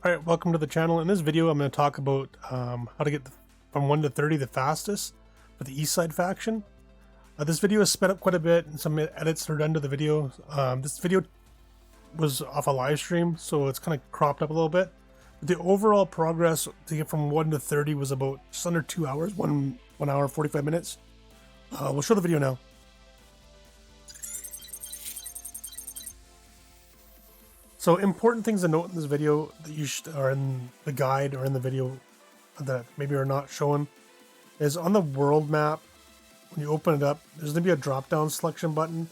Alright, welcome to the channel. In this video I'm going to talk about how to get from 1 to 30 the fastest for the east side faction. This video is sped up quite a bit and some edits are done to the video. This video was off a live stream, so it's kind of cropped up a little bit. But the overall progress to get from 1 to 30 was about just under 2 hours, 1 hour 45 minutes. We'll show the video now. So important things to note in this video that you are in the guide or in the video that maybe are not shown is on the world map. When you open it up, there's going to be a drop down selection button.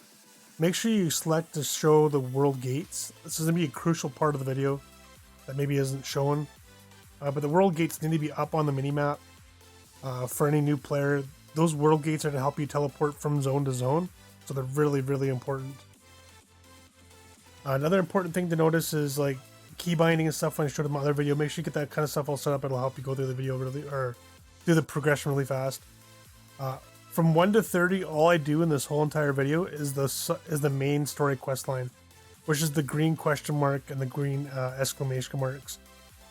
Make sure you select to show the world gates. This is going to be a crucial part of the video that maybe isn't shown. But the world gates need to be up on the mini map for any new player. Those world gates are to help you teleport from zone to zone. So they're really, really important. Another important thing to notice is like key binding and stuff. When I showed in my other video, make sure you get that kind of stuff all set up. It'll help you go through the video or do the progression really fast. From 1 to 30, all I do in this whole entire video is the main story quest line, which is the green question mark and the green exclamation marks.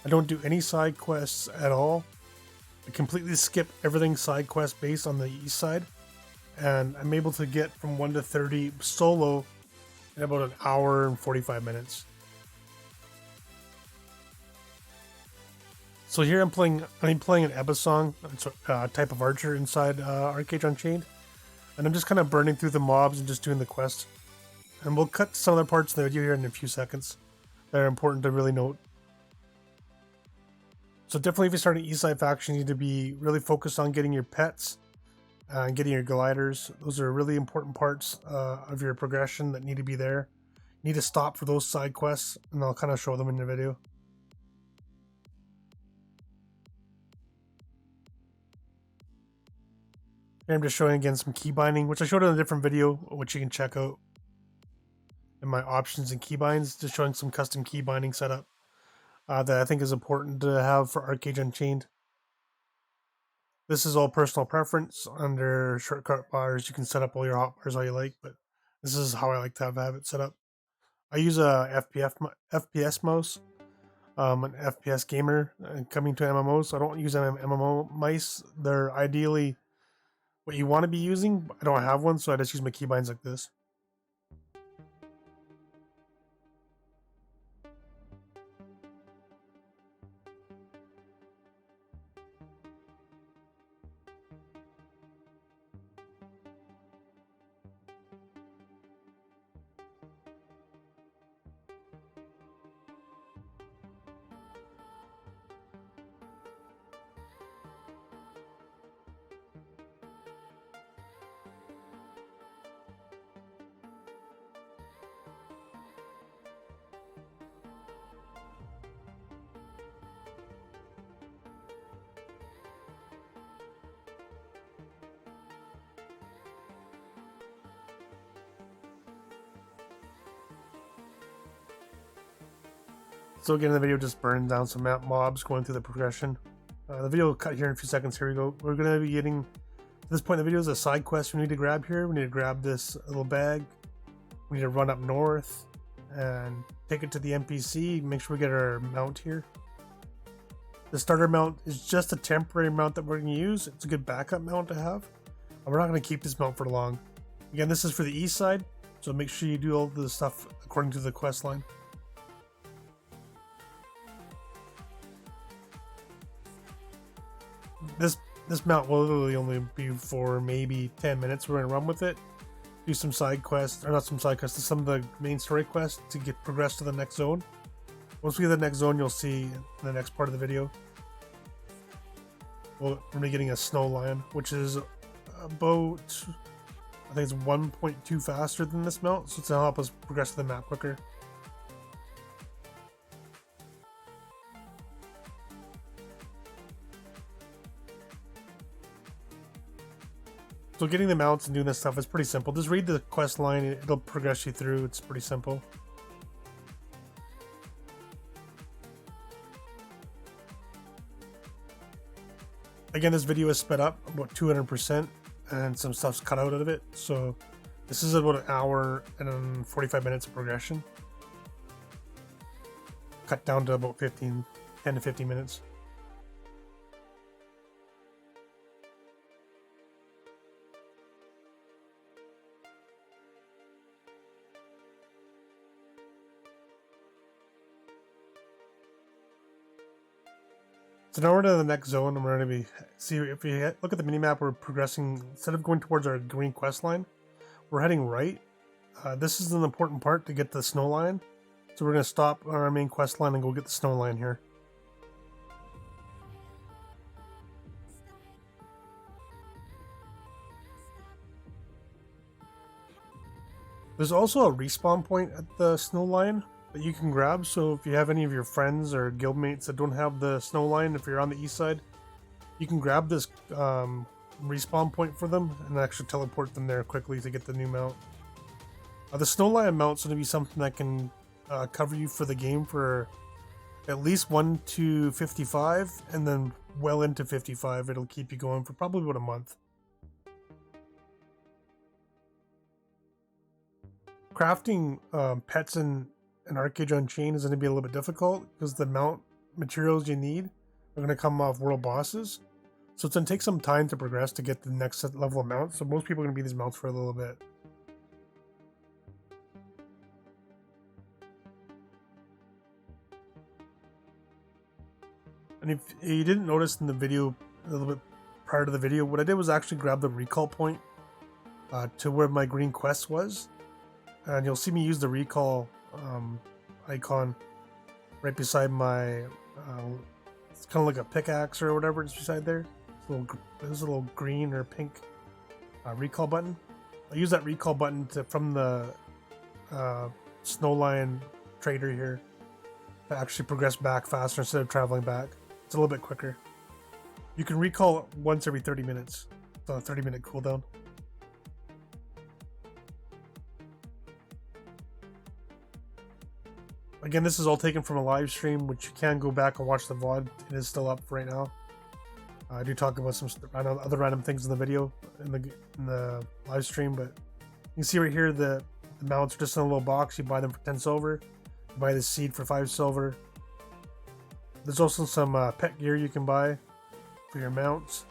I don't do any side quests at all. I completely skip everything side quest based on the east side, and I'm able to get from 1 to 30 solo in about an hour and 45 minutes. So here I'm playing an Ebba type of archer inside Archeage Unchained, and I'm just kind of burning through the mobs and just doing the quest. And we'll cut some other parts of the video here in a few seconds that are important to really note. So definitely if you start an east side faction, you need to be really focused on getting your pets and getting your gliders. Those are really important parts of your progression that need to be there. You need to stop for those side quests, and I'll kind of show them in the video. Here I'm just showing again some key binding, which I showed in a different video, which you can check out in my options and keybinds, just showing some custom key binding setup that I think is important to have for Archeage Unchained. This is all personal preference. Under shortcut bars, you can set up all your hotbars how you like, but this is how I like to have it set up. I use a FPS mouse, an FPS gamer coming to MMOs, so I don't use MMO mice. They're ideally what you want to be using, but I don't have one, so I just use my keybinds like this. So again, the video just burned down some mobs going through the progression. The video will cut here in a few seconds. Here we go. We're going to be getting, at this point in the video, is a side quest we need to grab here. We need to grab this little bag. We need to run up north and take it to the NPC. Make sure we get our mount here. The starter mount is just a temporary mount that we're going to use. It's a good backup mount to have. And we're not going to keep this mount for long. Again, this is for the east side, so make sure you do all the stuff according to the quest line. This mount will literally only be for maybe 10 minutes. We're going to run with it, do some side quests, or not some side quests, some of the main story quests to get progress to the next zone. Once we get to the next zone, you'll see in the next part of the video. We're going to be getting a Snowlion, which is about, I think it's 1.2 faster than this mount, so it's going to help us progress to the map quicker. So getting the mounts and doing this stuff is pretty simple. Just read the quest line, it'll progress you through. It's pretty simple. Again, this video is sped up about 200% and some stuff's cut out of it. So this is about an hour and 45 minutes of progression. cut down to about 10 to 15 minutes. So now we're to the next zone, and we're going to be see if we look at the minimap. We're progressing instead of going towards our green quest line, we're heading right. This is an important part to get the Snowlion, so we're going to stop on our main quest line and go get the Snowlion here. There's also a respawn point at the Snowlion that you can grab, so if you have any of your friends or guildmates that don't have the Snowlion, if you're on the east side, you can grab this respawn point for them and actually teleport them there quickly to get the new mount. The Snowlion mount's going to be something that can cover you for the game for at least 1 to 55, and then well into 55. It'll keep you going for probably about a month. Crafting pets in an Archeage Unchained is going to be a little bit difficult because the mount materials you need are going to come off world bosses. So it's going to take some time to progress to get the next level of mounts. So most people are going to be these mounts for a little bit. And if you didn't notice in the video, a little bit prior to the video, what I did was actually grab the recall point to where my green quest was. And you'll see me use the recall icon right beside my, it's kind of like a pickaxe or whatever it's beside there. There's a little green or pink recall button. I use that recall button from the Snowlion trader here to actually progress back faster instead of traveling back. It's a little bit quicker. You can recall once every 30 minutes. It's on a 30-minute cooldown. Again, this is all taken from a live stream, which you can go back and watch the VOD. It is still up right now. I do talk about some other random things in the video, in the live stream, but you can see right here the mounts are just in a little box. You buy them for 10 silver. You buy the seed for 5 silver. There's also some pet gear you can buy for your mounts.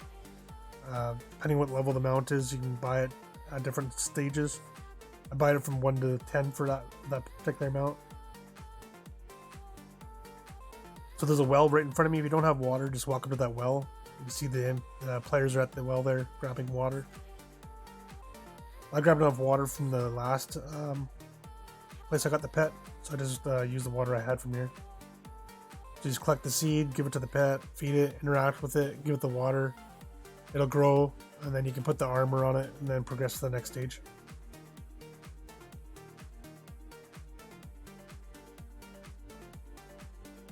Depending what level the mount is, you can buy it at different stages. I buy it from 1 to 10 for that particular mount. So there's a well right in front of me. If you don't have water, just walk up to that well. You can see the players are at the well there grabbing water. I grabbed enough water from the last place I got the pet, so I just used the water I had from here. So just collect the seed, give it to the pet, feed it, interact with it, give it the water. It'll grow, and then you can put the armor on it and then progress to the next stage.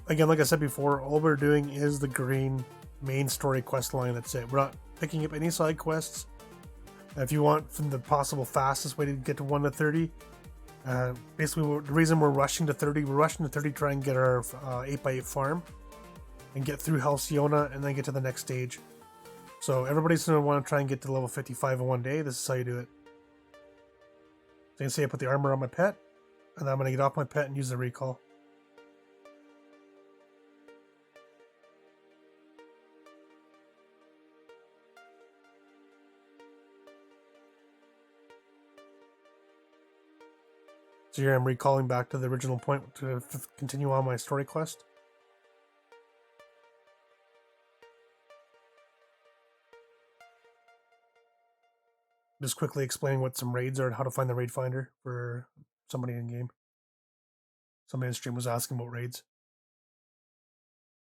Again, like I said before, all we're doing is the green main story quest line. That's it. We're not picking up any side quests. If you want from the possible fastest way to get to 1 to 30, basically the reason we're rushing to 30, to try and get our 8x8 farm and get through Halcyona and then get to the next stage. So everybody's going to want to try and get to level 55 in one day. This is how you do it. So you can see I put the armor on my pet, and then I'm going to get off my pet and use the recall. So here I'm recalling back to the original point to continue on my story quest. Just quickly explaining what some raids are and how to find the raid finder for somebody in game. Somebody in stream was asking about raids.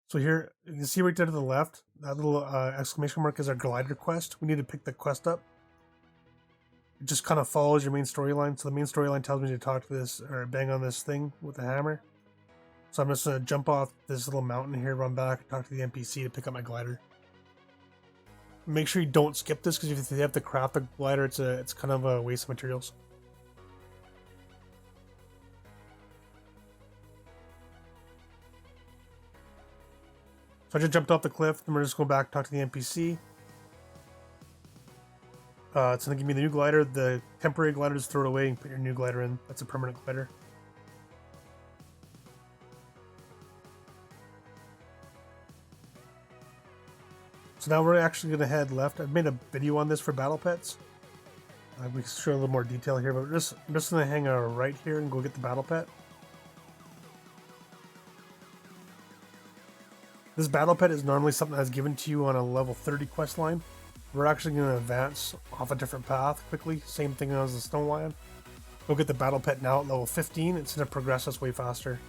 So here, you can see right there to the left, that little exclamation mark is our glider quest. We need to pick the quest up. It just kind of follows your main storyline. So the main storyline tells me to talk to this or bang on this thing with a hammer. So I'm just going to jump off this little mountain here, run back, and talk to the NPC to pick up my glider. Make sure you don't skip this, because if you have to craft a glider, it's kind of a waste of materials. So I just jumped off the cliff, and we're just going back, talk to the NPC. It's going to give me the new glider. The temporary glider, just throw it away and put your new glider in. That's a permanent glider. So now we're actually going to head left. I've made a video on this for battle pets. We can show a little more detail here, but I'm just going to hang our right here and go get the battle pet. This battle pet is normally something that's given to you on a level 30 quest line. We're actually going to advance off a different path quickly. Same thing as the Snowlion. Go get the battle pet now at level 15. It's going to progress us way faster.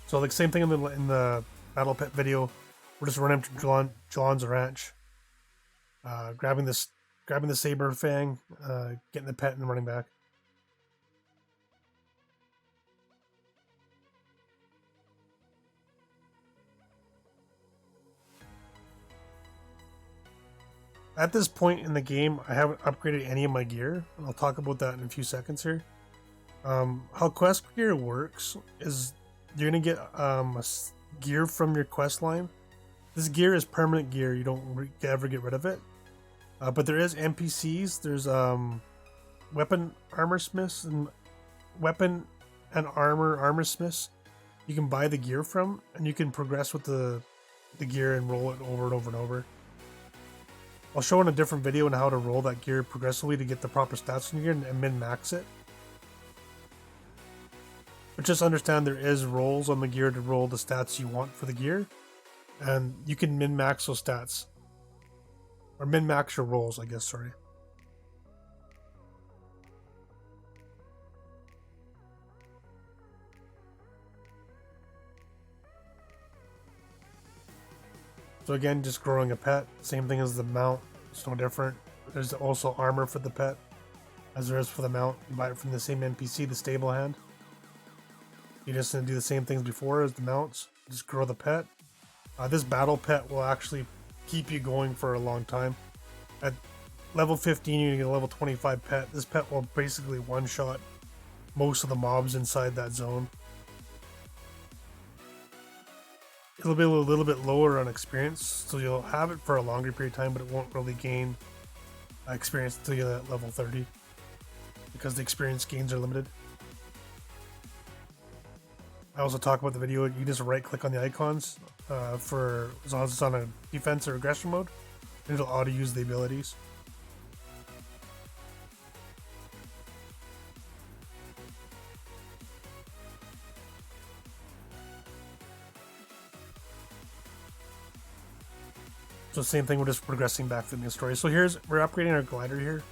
So like same thing in the battle pet video, we're just running to Jalon's ranch, grabbing the saber fang, getting the pet and running back. At this point in the game, I haven't upgraded any of my gear, and I'll talk about that in a few seconds here. How quest gear works is you're gonna get gear from your quest line. This gear is permanent gear; you don't ever get rid of it. But there is NPCs. There's weapon armor smiths and weapon and armor smiths. You can buy the gear from, and you can progress with the gear and roll it over and over and over. I'll show in a different video on how to roll that gear progressively to get the proper stats in your gear and min-max it. But just understand there is rolls on the gear to roll the stats you want for the gear. And you can min-max those stats. Or min-max your rolls, I guess, sorry. So again, just growing a pet. Same thing as the mount. It's no different. There's also armor for the pet, as there is for the mount. You buy it from the same NPC, the stable hand. You're just going to do the same things before as the mounts. Just grow the pet. This battle pet will actually keep you going for a long time. At level 15, you get a level 25 pet. This pet will basically one-shot most of the mobs inside that zone. It'll be a little bit lower on experience, so you'll have it for a longer period of time, but it won't really gain experience until you're at level 30, because the experience gains are limited. I also talk about the video, you just right click on the icons for as long as it's on a defense or aggression mode, and it'll auto use the abilities. So same thing, we're just progressing back through the story. So we're upgrading our glider here.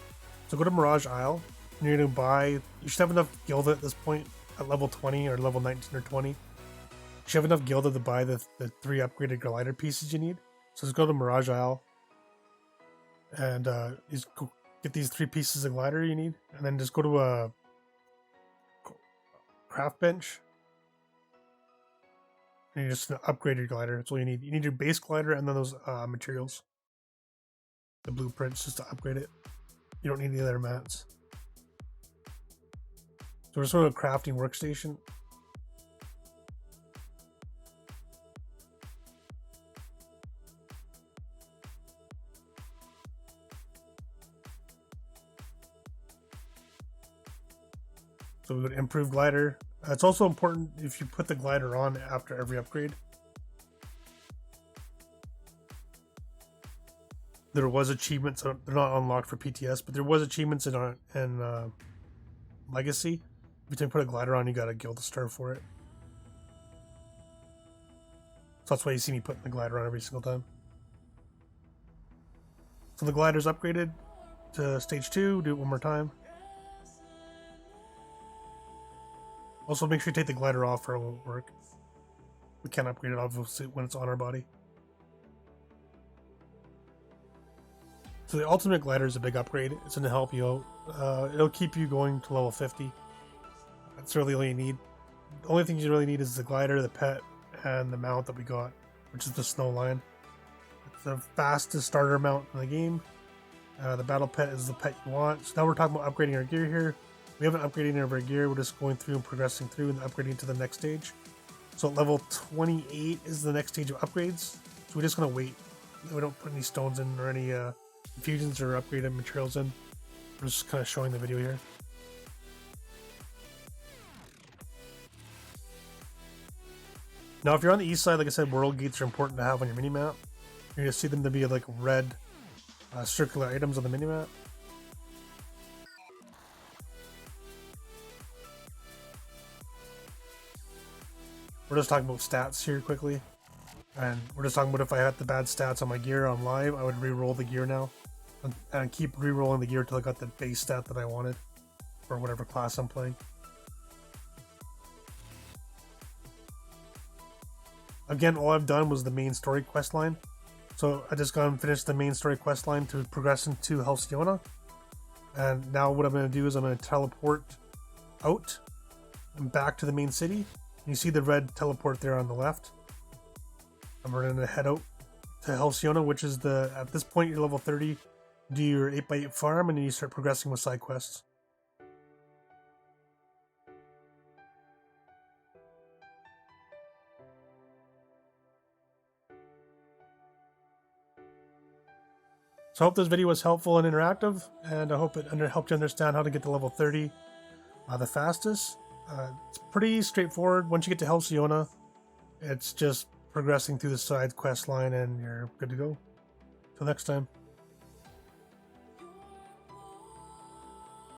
So go to Mirage Isle, and you're gonna buy, you should have enough gilda at this point at level 20 or level 19 or 20. You should have enough gilda to buy the 3 upgraded glider pieces you need. So let's go to Mirage Isle, and just go get these 3 pieces of glider you need, and then just go to a craft bench. And you're just gonna upgrade your glider. That's all you need. You need your base glider and then those materials, the blueprints, just to upgrade it. You don't need any other mats. So we're just going to a crafting workstation. So we would improve glider. It's also important if you put the glider on after every upgrade. There was achievements, they're not unlocked for PTS, but there was achievements in Legacy. Every time you put a glider on, you got a guild star for it. So that's why you see me putting the glider on every single time. So the glider's upgraded to stage 2. Do it one more time. Also, make sure you take the glider off or it won't work. We can't upgrade it obviously when it's on our body. So the ultimate glider is a big upgrade. It's going to help you out. It'll keep you going to level 50. That's really all you need. The only thing you really need is the glider, the pet, and the mount that we got, which is the Snowlion. It's the fastest starter mount in the game. The battle pet is the pet you want. So now we're talking about upgrading our gear here. We haven't upgraded any of our gear. We're just going through and progressing through and upgrading to the next stage. So level 28 is the next stage of upgrades. So we're just going to wait. We don't put any stones in or any infusions or upgraded materials in. We're just kind of showing the video here. Now, if you're on the east side, like I said, world gates are important to have on your minimap. You're going to see them to be like red circular items on the minimap. We're just talking about stats here quickly. And we're just talking about if I had the bad stats on my gear on live, I would re-roll the gear now. And keep re-rolling the gear until I got the base stat that I wanted. For whatever class I'm playing. Again, all I've done was the main story quest line. So I just gone and finished the main story quest line to progress into Halcyon. And now what I'm going to do is I'm going to teleport out and back to the main city. You see the red teleport there on the left. I'm going to head out to Halcyon, which is at this point you're level 30. Do your 8x8 farm and then you start progressing with side quests. So I hope this video was helpful and interactive, and I hope it helped you understand how to get to level 30 the fastest. It's pretty straightforward. Once you get to Halcyon, it's just progressing through the side quest line and you're good to go. Till next time.